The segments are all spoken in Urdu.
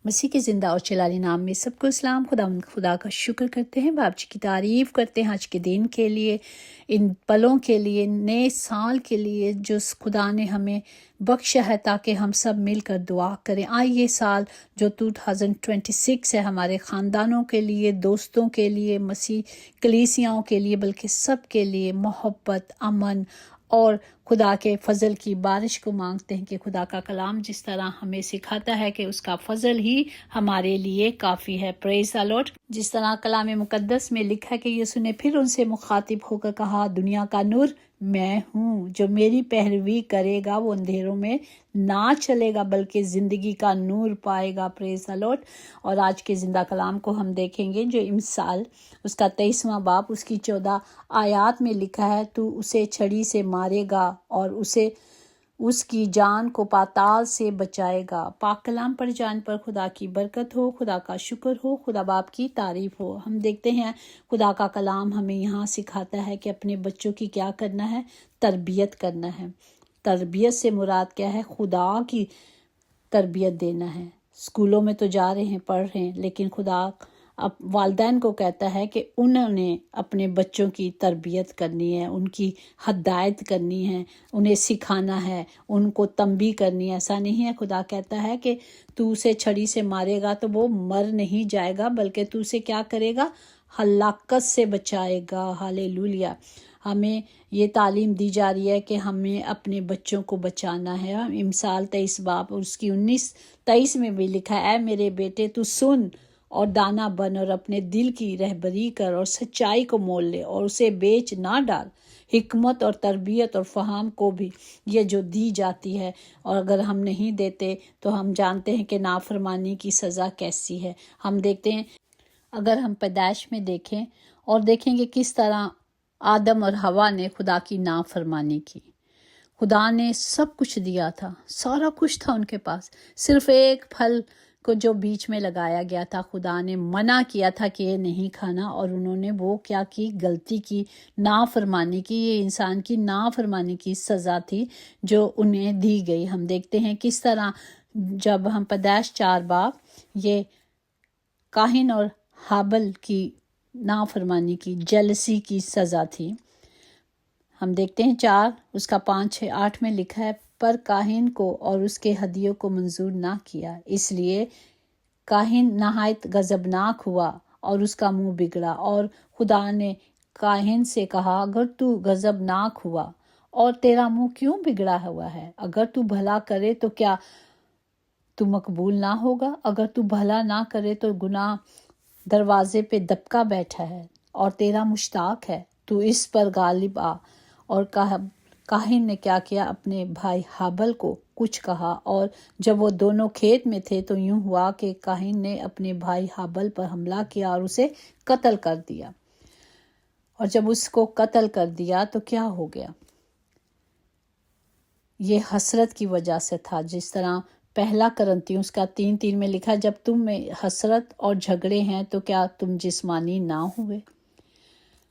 مسیح کے زندہ اور جلالی نام میں سب کو اسلام۔ خدا کا شکر کرتے ہیں، باپ جی کی تعریف کرتے ہیں آج کے دن کے لیے، ان پلوں کے لیے، نئے سال کے لیے جو خدا نے ہمیں بخشا ہے، تاکہ ہم سب مل کر دعا کریں۔ یہ سال جو 2026 ہے ہمارے خاندانوں کے لیے، دوستوں کے لیے، مسیح کلیسیاؤں کے لیے، بلکہ سب کے لیے محبت، امن اور خدا کے فضل کی بارش کو مانگتے ہیں کہ خدا کا کلام جس طرح ہمیں سکھاتا ہے کہ اس کا فضل ہی ہمارے لیے کافی ہے۔ پریز دی لارڈ۔ جس طرح کلام مقدس میں لکھا ہے کہ یسوع نے پھر ان سے مخاطب ہو کر کہا، دنیا کا نور میں ہوں، جو میری پیروی کرے گا وہ اندھیروں میں نہ چلے گا بلکہ زندگی کا نور پائے گا۔ پریز دی لارڈ۔ اور آج کے زندہ کلام کو ہم دیکھیں گے جو امثال اس کا 23واں باب اس کی 14 آیات میں لکھا ہے، تو اسے چھڑی سے مارے گا اور اس کی جان کو پاتال سے بچائے گا۔ پاک کلام پر جان پر خدا کی برکت ہو، خدا کا شکر ہو، خدا باپ کی تعریف ہو۔ ہم دیکھتے ہیں خدا کا کلام ہمیں یہاں سکھاتا ہے کہ اپنے بچوں کی کیا کرنا ہے، تربیت کرنا ہے۔ تربیت سے مراد کیا ہے؟ خدا کی تربیت دینا ہے۔ اسکولوں میں تو جا رہے ہیں، پڑھ رہے ہیں، لیکن خدا اب والدین کو کہتا ہے کہ انہوں نے اپنے بچوں کی تربیت کرنی ہے، ان کی ہدایت کرنی ہے، انہیں سکھانا ہے، ان کو تنبیہ کرنی ہے۔ ایسا نہیں ہے، خدا کہتا ہے کہ تو اسے چھڑی سے مارے گا تو وہ مر نہیں جائے گا، بلکہ تو اسے کیا کرے گا؟ ہلاکت سے بچائے گا۔ ہالےلویا۔ ہمیں یہ تعلیم دی جا رہی ہے کہ ہمیں اپنے بچوں کو بچانا ہے۔ امثال 23 باب اس کی 19-23 میں بھی لکھا ہے، اے میرے بیٹے تو سن اور دانا بن اور اپنے دل کی رہبری کر اور سچائی کو مول لے اور اسے بیچ نہ ڈال۔ حکمت اور تربیت اور فہم کو بھی یہ جو دی جاتی ہے، اور اگر ہم نہیں دیتے تو ہم جانتے ہیں کہ نافرمانی کی سزا کیسی ہے۔ ہم دیکھتے ہیں، اگر ہم پیدائش میں دیکھیں اور دیکھیں کہ کس طرح آدم اور حوا نے خدا کی نافرمانی کی۔ خدا نے سب کچھ دیا تھا، سارا کچھ تھا ان کے پاس، صرف ایک پھل کو جو بیچ میں لگایا گیا تھا، خدا نے منع کیا تھا کہ یہ نہیں کھانا، اور انہوں نے وہ کیا کی؟ غلطی کی، نافرمانی کی۔ یہ انسان کی نافرمانی کی سزا تھی جو انہیں دی گئی۔ ہم دیکھتے ہیں کس طرح جب ہم پیدائش 4 باب یہ قاہین اور ہابل کی نافرمانی کی، جلسی کی سزا تھی۔ ہم دیکھتے ہیں 4 اس کا 5-6-8 میں لکھا ہے، پر قاہین کو اور اس کے ہدیوں کو منظور نہ کیا، اس لیے قاہین نہایت غضبناک ہوا اور اس کا منہ بگڑا، اور خدا نے قاہین سے کہا، اگر تو غضبناک ہوا اور تیرا منہ کیوں بگڑا ہوا ہے؟ اگر تو بھلا کرے تو کیا تو مقبول نہ ہوگا؟ اگر تو بھلا نہ کرے تو گناہ دروازے پہ دبکا بیٹھا ہے اور تیرا مشتاق ہے، تو اس پر غالب آ۔ اور قاہین نے کیا کیا؟ اپنے بھائی ہابل کو کچھ کہا، اور جب وہ دونوں کھیت میں تھے تو یوں ہوا کہ قاہین نے اپنے بھائی ہابل پر حملہ کیا اور اسے قتل کر دیا۔ اور جب اس کو قتل کر دیا تو کیا ہو گیا؟ یہ حسرت کی وجہ سے تھا، جس طرح پہلا کرنتیوں اس کا 3:3 میں لکھا، جب تم میں حسرت اور جھگڑے ہیں تو کیا تم جسمانی نہ ہوئے؟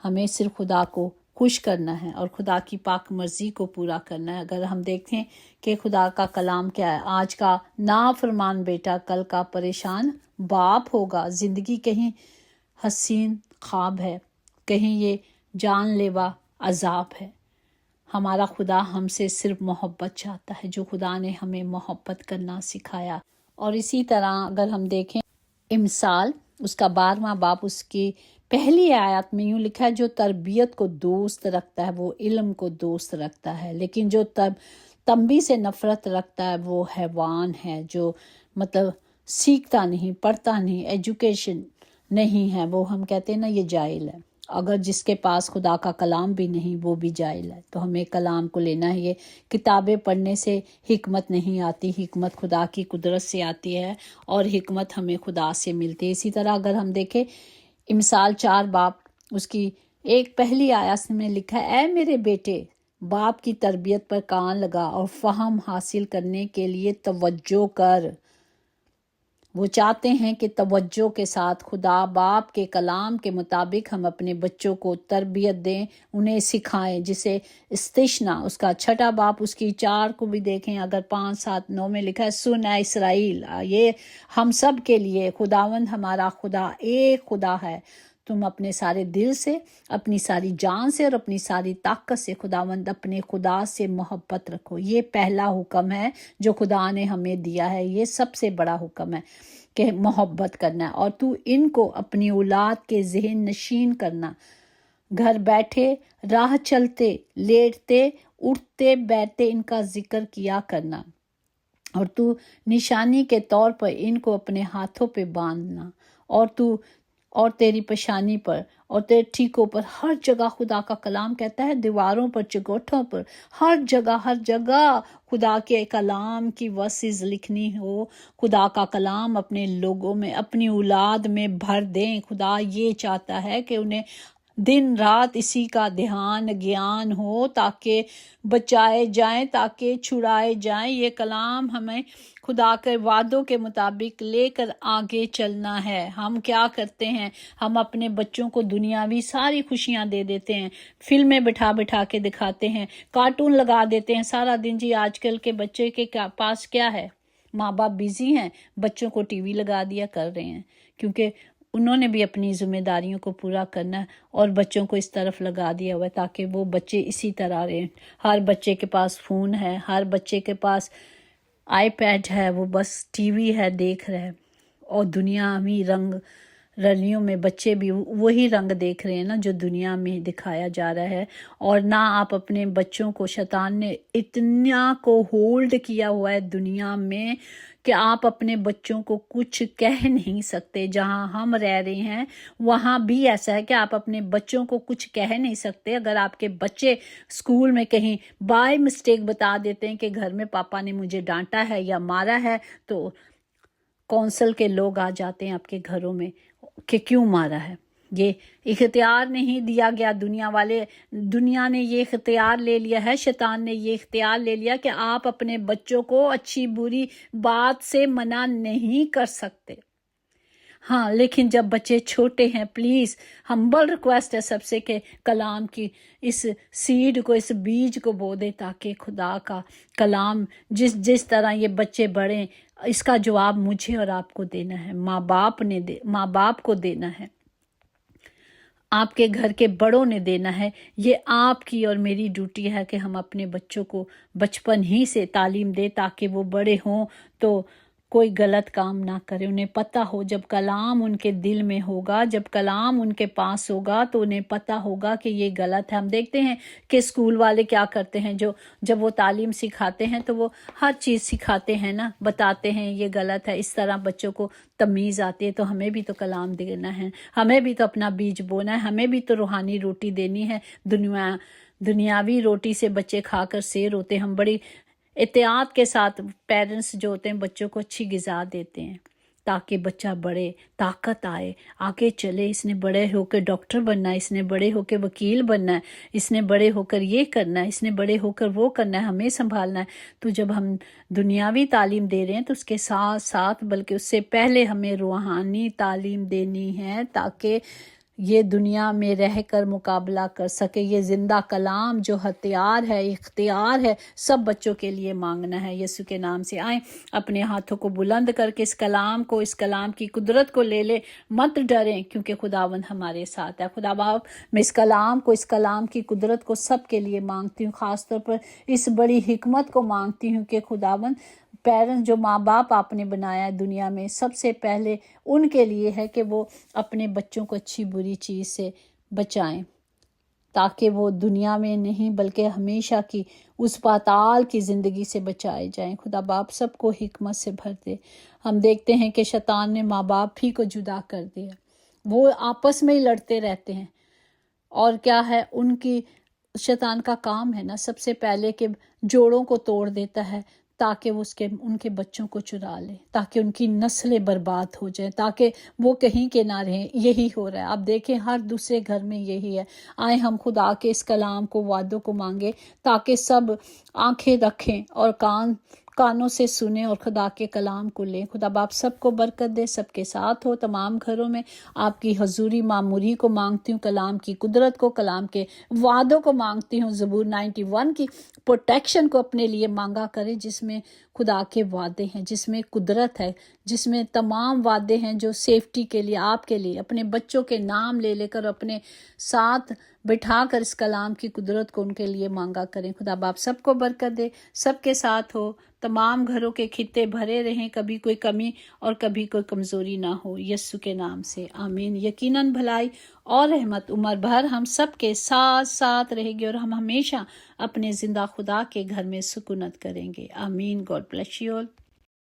ہمیں صرف خدا کو خوش کرنا ہے اور خدا کی پاک مرضی کو پورا کرنا ہے۔ اگر ہم دیکھیں کہ خدا کا کلام کیا ہے، آج کا نافرمان بیٹا کل کا پریشان باپ ہوگا۔ زندگی کہیں حسین خواب ہے، کہیں یہ جان لیوا عذاب ہے۔ ہمارا خدا ہم سے صرف محبت چاہتا ہے، جو خدا نے ہمیں محبت کرنا سکھایا۔ اور اسی طرح اگر ہم دیکھیں امثال اس کا 12واں باب اس کی پہلی آیات میں یوں لکھا ہے، جو تربیت کو دوست رکھتا ہے وہ علم کو دوست رکھتا ہے، لیکن جو تنبیہ سے نفرت رکھتا ہے وہ حیوان ہے، جو مطلب سیکھتا نہیں، پڑھتا نہیں، ایجوکیشن نہیں ہے، وہ ہم کہتے ہیں نا یہ جاہل ہے۔ اگر جس کے پاس خدا کا کلام بھی نہیں وہ بھی جاہل ہے۔ تو ہمیں کلام کو لینا ہے۔ یہ کتابیں پڑھنے سے حکمت نہیں آتی، حکمت خدا کی قدرت سے آتی ہے، اور حکمت ہمیں خدا سے ملتی ہے۔ اسی طرح اگر ہم دیکھیں امثال 4 باب اس کی ایک پہلی آیت میں لکھا ہے، اے میرے بیٹے باپ کی تربیت پر کان لگا اور فہم حاصل کرنے کے لیے توجہ کر۔ وہ چاہتے ہیں کہ توجہ کے ساتھ خدا باپ کے کلام کے مطابق ہم اپنے بچوں کو تربیت دیں، انہیں سکھائیں، جسے استثنا اس کا چھٹا باپ اس کی 4 کو بھی دیکھیں، اگر 5 7 9 میں لکھا ہے سن اے اسرائیل، یہ ہم سب کے لیے خداوند ہمارا خدا ایک خدا ہے، تم اپنے سارے دل سے، اپنی ساری جان سے اور اپنی ساری طاقت سے خداوند اپنے خدا سے محبت رکھو۔ یہ پہلا حکم ہے جو خدا نے ہمیں دیا ہے، یہ سب سے بڑا حکم ہے کہ محبت کرنا ہے، اور تو ان کو اپنی اولاد کے ذہن نشین کرنا، گھر بیٹھے، راہ چلتے، لیٹتے، اٹھتے بیٹھتے ان کا ذکر کیا کرنا، اور تو نشانی کے طور پر ان کو اپنے ہاتھوں پہ باندھنا، اور تیری پیشانی پر اور تیرے ٹھیکوں پر ہر جگہ خدا کا کلام کہتا ہے، دیواروں پر، چگوٹھوں پر، ہر جگہ خدا کے کلام کی ورسز لکھنی ہو، خدا کا کلام اپنے لوگوں میں، اپنی اولاد میں بھر دیں۔ خدا یہ چاہتا ہے کہ انہیں دن رات اسی کا دھیان گیان ہو، تاکہ بچائے جائیں، تاکہ چھڑائے جائیں۔ یہ کلام ہمیں خدا کے وعدوں کے مطابق لے کر آگے چلنا ہے۔ ہم کیا کرتے ہیں؟ ہم اپنے بچوں کو دنیاوی ساری خوشیاں دے دیتے ہیں، فلمیں بٹھا کے دکھاتے ہیں، کارٹون لگا دیتے ہیں سارا دن۔ جی آج کل کے بچے کے پاس کیا ہے؟ ماں باپ بیزی ہیں، بچوں کو ٹی وی لگا دیا کر رہے ہیں، کیونکہ انہوں نے بھی اپنی ذمہ داریوں کو پورا کرنا ہے، اور بچوں کو اس طرف لگا دیا ہوا ہے تاکہ وہ بچے اسی طرح رہیں۔ ہر بچے کے پاس فون ہے، ہر بچے کے پاس آئی پیڈ ہے، وہ بس ٹی وی ہے دیکھ رہے ہیں، اور دنیاوی رنگ رلیوں میں بچے بھی وہی رنگ دیکھ رہے ہیں نا جو دنیا میں دکھایا جا رہا ہے۔ اور نہ آپ اپنے بچوں کو، شیطان نے اتنا کو ہولڈ کیا ہوا ہے دنیا میں کہ آپ اپنے بچوں کو کچھ کہہ نہیں سکتے۔ جہاں ہم رہ رہے ہیں وہاں بھی ایسا ہے کہ آپ اپنے بچوں کو کچھ کہہ نہیں سکتے۔ اگر آپ کے بچے اسکول میں کہیں بائی مسٹیک بتا دیتے ہیں کہ گھر میں پاپا نے مجھے ڈانٹا ہے یا مارا ہے، تو کونسل کے لوگ آ جاتے ہیں آپ کے گھروں میں کہ کیوں مارا ہے۔ یہ اختیار نہیں دیا گیا، دنیا نے یہ اختیار لے لیا ہے، شیطان نے یہ اختیار لے لیا کہ آپ اپنے بچوں کو اچھی بری بات سے منع نہیں کر سکتے۔ ہاں، لیکن جب بچے چھوٹے ہیں، پلیز ہمبل ریکویسٹ ہے سب سے کہ کلام کی اس سیڈ کو، اس بیج کو بو دے، تاکہ خدا کا کلام جس طرح یہ بچے بڑھیں، اس کا جواب مجھے اور آپ کو دینا ہے، ماں باپ کو دینا ہے، آپ کے گھر کے بڑوں نے دینا ہے۔ یہ آپ کی اور میری ڈیوٹی ہے کہ ہم اپنے بچوں کو بچپن ہی سے تعلیم دیں، تاکہ وہ بڑے ہوں تو کوئی غلط کام نہ کرے۔ انہیں پتہ ہو، جب کلام ان کے دل میں ہوگا، جب کلام ان کے پاس ہوگا، تو انہیں پتہ ہوگا کہ یہ غلط ہے۔ ہم دیکھتے ہیں کہ اسکول والے کیا کرتے ہیں، جب وہ تعلیم سکھاتے ہیں تو وہ ہر چیز سکھاتے ہیں نا، بتاتے ہیں یہ غلط ہے، اس طرح بچوں کو تمیز آتی ہے۔ تو ہمیں بھی تو کلام دینا ہے، ہمیں بھی تو اپنا بیج بونا ہے، ہمیں بھی تو روحانی روٹی دینی ہے۔ دنیاوی روٹی سے بچے کھا کر سیر ہوتے ہیں۔ ہم بڑی احتیاط کے ساتھ پیرنٹس جو ہوتے ہیں بچوں کو اچھی غذا دیتے ہیں، تاکہ بچہ بڑھے، طاقت آئے، آگے چلے۔ اس نے بڑے ہو کے ڈاکٹر بننا ہے، اس نے بڑے ہو کے وکیل بننا ہے، اس نے بڑے ہو کر یہ کرنا ہے، اس نے بڑے ہو کر وہ کرنا ہے، ہمیں سنبھالنا ہے۔ تو جب ہم دنیاوی تعلیم دے رہے ہیں تو اس کے ساتھ ساتھ، بلکہ اس سے پہلے ہمیں روحانی تعلیم دینی ہے، تاکہ یہ دنیا میں رہ کر مقابلہ کر سکے۔ یہ زندہ کلام جو ہتھیار ہے، اختیار ہے، سب بچوں کے لیے مانگنا ہے۔ یسوع کے نام سے آئیں، اپنے ہاتھوں کو بلند کر کے اس کلام کی قدرت کو لے لیں، مت ڈریں، کیونکہ خداوند ہمارے ساتھ ہے۔ خدا باپ، میں اس کلام کی قدرت کو سب کے لیے مانگتی ہوں، خاص طور پر اس بڑی حکمت کو مانگتی ہوں کہ خداوند، پیرنٹس جو ماں باپ آپ نے بنایا ہے دنیا میں، سب سے پہلے ان کے لیے ہے کہ وہ اپنے بچوں کو اچھی بری چیز سے بچائیں، تاکہ وہ دنیا میں نہیں بلکہ ہمیشہ کی اس پاتال کی زندگی سے بچائے جائیں۔ خدا باپ سب کو حکمت سے بھر دے۔ ہم دیکھتے ہیں کہ شیطان نے ماں باپ ہی کو جدا کر دیا، وہ آپس میں ہی لڑتے رہتے ہیں، اور کیا ہے ان کی شیطان کا کام ہے نا سب سے پہلے کہ جوڑوں کو توڑ دیتا ہے، تاکہ وہ ان کے بچوں کو چرا لے، تاکہ ان کی نسلیں برباد ہو جائیں، تاکہ وہ کہیں کے نہ رہیں۔ یہی ہو رہا ہے، آپ دیکھیں ہر دوسرے گھر میں یہی ہے۔ آئیں ہم خدا کے اس کلام کو، وعدوں کو مانگے، تاکہ سب آنکھیں رکھیں اور کانوں سے سنیں اور خدا کے کلام کو لیں۔ خدا باپ سب کو برکت دے، سب کے ساتھ ہو، تمام گھروں میں آپ کی حضوری معموری کو مانگتی ہوں، کلام کی قدرت کو، کلام کے وعدوں کو مانگتی ہوں، زبور 91 کی پروٹیکشن کو اپنے لیے مانگا کریں، جس میں خدا کے وعدے ہیں، جس میں قدرت ہے، جس میں تمام وعدے ہیں جو سیفٹی کے لیے، آپ کے لیے، اپنے بچوں کے نام لے لے کر اپنے ساتھ بٹھا کر اس کلام کی قدرت کو ان کے لیے مانگا کریں۔ خدا باپ سب کو برکت دے، سب کے ساتھ ہو، تمام گھروں کے خطے بھرے رہیں، کبھی کوئی کمی اور کبھی کوئی کمزوری نہ ہو، یسوع کے نام سے آمین۔ یقیناً بھلائی اور رحمت عمر بھر ہم سب کے ساتھ ساتھ رہے گی، اور ہم ہمیشہ اپنے زندہ خدا کے گھر میں سکونت کریں گے، آمین۔ God bless you all.